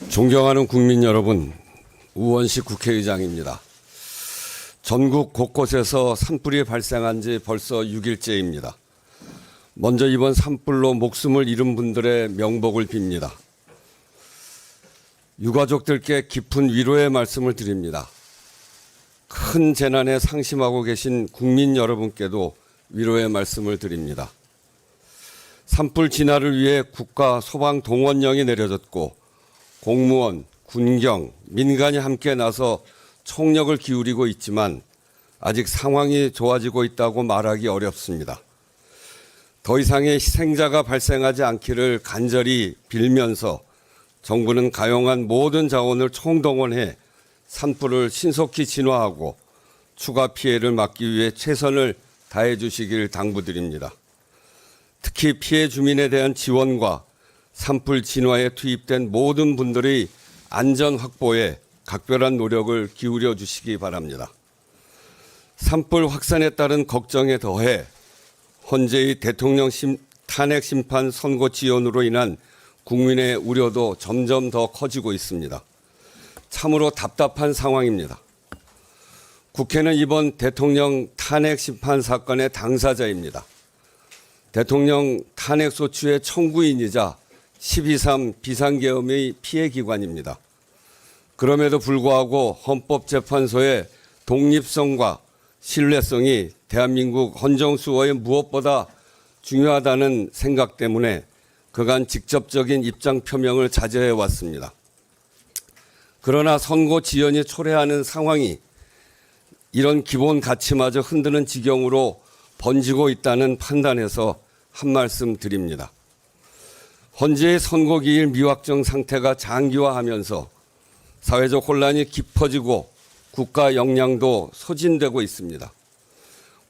존경하는 국민 여러분, 우원식 국회의장입니다. 전국 곳곳에서 산불이 발생한 지 벌써 6일째입니다. 먼저 이번 산불로 목숨을 잃은 분들의 명복을 빕니다. 유가족들께 깊은 위로의 말씀을 드립니다. 큰 재난에 상심하고 계신 국민 여러분께도 위로의 말씀을 드립니다. 산불 진화를 위해 국가 소방 동원령이 내려졌고 공무원, 군경, 민간이 함께 나서 총력을 기울이고 있지만 아직 상황이 좋아지고 있다고 말하기 어렵습니다. 더 이상의 희생자가 발생하지 않기를 간절히 빌면서 정부는 가용한 모든 자원을 총동원해 산불을 신속히 진화하고 추가 피해를 막기 위해 최선을 다해 주시길 당부드립니다. 특히 피해 주민에 대한 지원과 산불 진화에 투입된 모든 분들의 안전 확보에 각별한 노력을 기울여 주시기 바랍니다. 산불 확산에 따른 걱정에 더해 헌재의 대통령 탄핵 심판 선고 지연으로 인한 국민의 우려도 점점 더 커지고 있습니다. 참으로 답답한 상황입니다. 국회는 이번 대통령 탄핵 심판 사건의 당사자입니다. 대통령 탄핵 소추의 청구인이자 12.3 비상계엄의 피해기관입니다. 그럼에도 불구하고 헌법재판소의 독립성과 신뢰성이 대한민국 헌정수호에 무엇보다 중요하다는 생각 때문에 그간 직접적인 입장 표명을 자제해 왔습니다. 그러나 선고 지연이 초래하는 상황이 이런 기본 가치마저 흔드는 지경으로 번지고 있다는 판단에서 한 말씀 드립니다. 헌재의 선고기일 미확정 상태가 장기화하면서 사회적 혼란이 깊어지고 국가 역량도 소진되고 있습니다.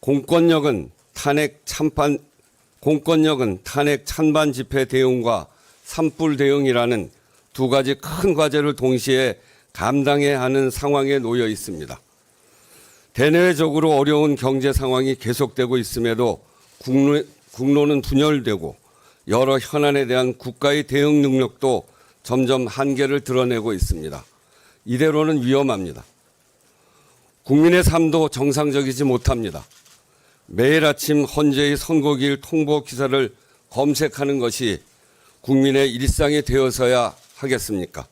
공권력은 탄핵 찬반 집회 대응과 산불 대응이라는 두 가지 큰 과제를 동시에 감당해야 하는 상황에 놓여 있습니다. 대내외적으로 어려운 경제 상황이 계속되고 있음에도 국론은 분열되고 여러 현안에 대한 국가의 대응 능력도 점점 한계를 드러내고 있습니다. 이대로는 위험합니다. 국민의 삶도 정상적이지 못합니다. 매일 아침 헌재의 선고기일 통보 기사를 검색하는 것이 국민의 일상이 되어서야 하겠습니까?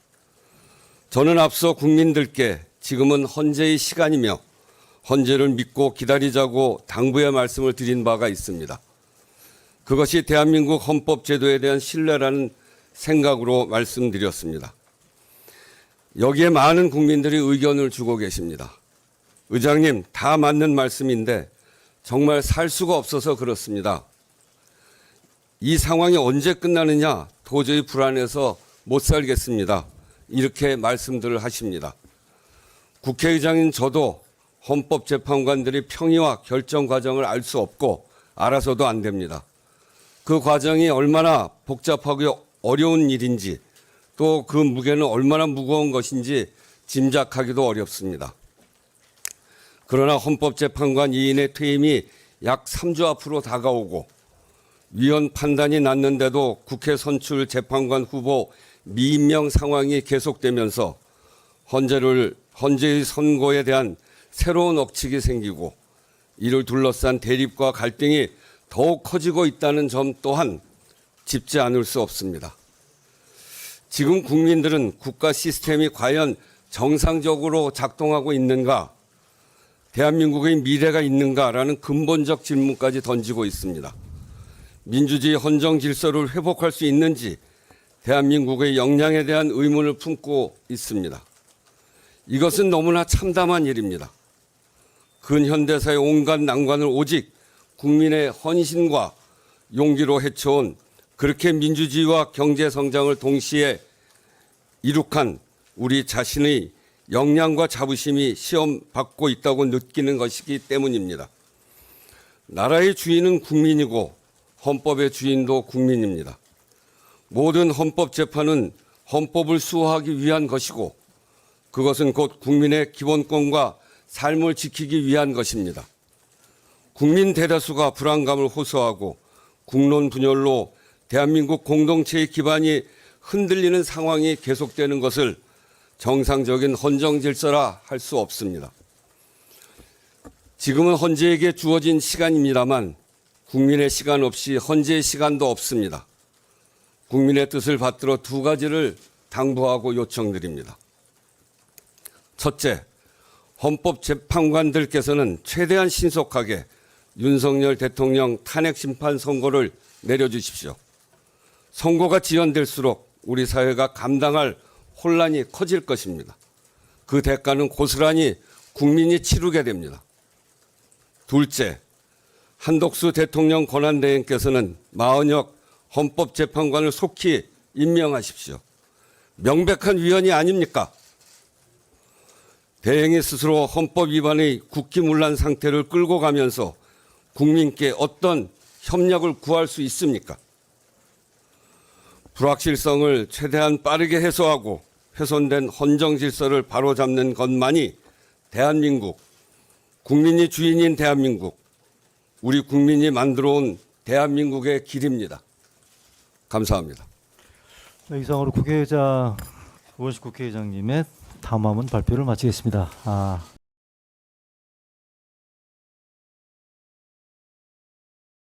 저는 앞서 국민들께 지금은 헌재의 시간이며 헌재를 믿고 기다리자고 당부의 말씀을 드린 바가 있습니다. 그것이 대한민국 헌법 제도에 대한 신뢰라는 생각으로 말씀드렸습니다. 여기에 많은 국민들이 의견을 주고 계십니다. 의장님, 다 맞는 말씀인데 정말 살 수가 없어서 그렇습니다. 이 상황이 언제 끝나느냐 도저히 불안해서 못 살겠습니다. 이렇게 말씀들을 하십니다. 국회의장인 저도 헌법재판관들이 평의와 결정 과정을 알 수 없고 알아서도 안 됩니다. 그 과정이 얼마나 복잡하고 어려운 일인지 또 그 무게는 얼마나 무거운 것인지 짐작하기도 어렵습니다. 그러나 헌법재판관 2인의 퇴임이 약 3주 앞으로 다가오고 위헌 판단이 났는데도 국회 선출 재판관 후보 미임명 상황이 계속되면서 헌재의 선고에 대한 새로운 억측이 생기고 이를 둘러싼 대립과 갈등이 더욱 커지고 있다는 점 또한 짚지 않을 수 없습니다. 지금 국민들은 국가 시스템이 과연 정상적으로 작동하고 있는가, 대한민국의 미래가 있는가라는 근본적 질문까지 던지고 있습니다. 민주주의 헌정 질서를 회복할 수 있는지 대한민국의 역량에 대한 의문을 품고 있습니다. 이것은 너무나 참담한 일입니다. 근현대사의 온갖 난관을 오직 국민의 헌신과 용기로 헤쳐온 그렇게 민주주의와 경제 성장을 동시에 이룩한 우리 자신의 역량과 자부심이 시험받고 있다고 느끼는 것이기 때문입니다. 나라의 주인은 국민이고 헌법의 주인도 국민입니다. 모든 헌법재판은 헌법을 수호하기 위한 것이고 그것은 곧 국민의 기본권과 삶을 지키기 위한 것입니다. 국민 대다수가 불안감을 호소하고 국론 분열로 대한민국 공동체의 기반이 흔들리는 상황이 계속되는 것을 정상적인 헌정 질서라 할 수 없습니다. 지금은 헌재에게 주어진 시간입니다만 국민의 시간 없이 헌재의 시간도 없습니다. 국민의 뜻을 받들어 두 가지를 당부하고 요청드립니다. 첫째, 헌법재판관들께서는 최대한 신속하게 윤석열 대통령 탄핵 심판 선고를 내려주십시오. 선고가 지연될수록 우리 사회가 감당할 혼란이 커질 것입니다. 그 대가는 고스란히 국민이 치르게 됩니다. 둘째, 한덕수 대통령 권한대행께서는 마은혁 헌법재판관을 속히 임명하십시오. 명백한 위헌이 아닙니까? 대행이 스스로 헌법 위반의 국기문란 상태를 끌고 가면서 국민께 어떤 협력을 구할 수 있습니까? 불확실성을 최대한 빠르게 해소하고 훼손된 헌정 질서를 바로잡는 것만이 대한민국, 국민이 주인인 대한민국, 우리 국민이 만들어온 대한민국의 길입니다. 감사합니다. 이상으로 우원식 국회의장님의 담화문 발표를 마치겠습니다.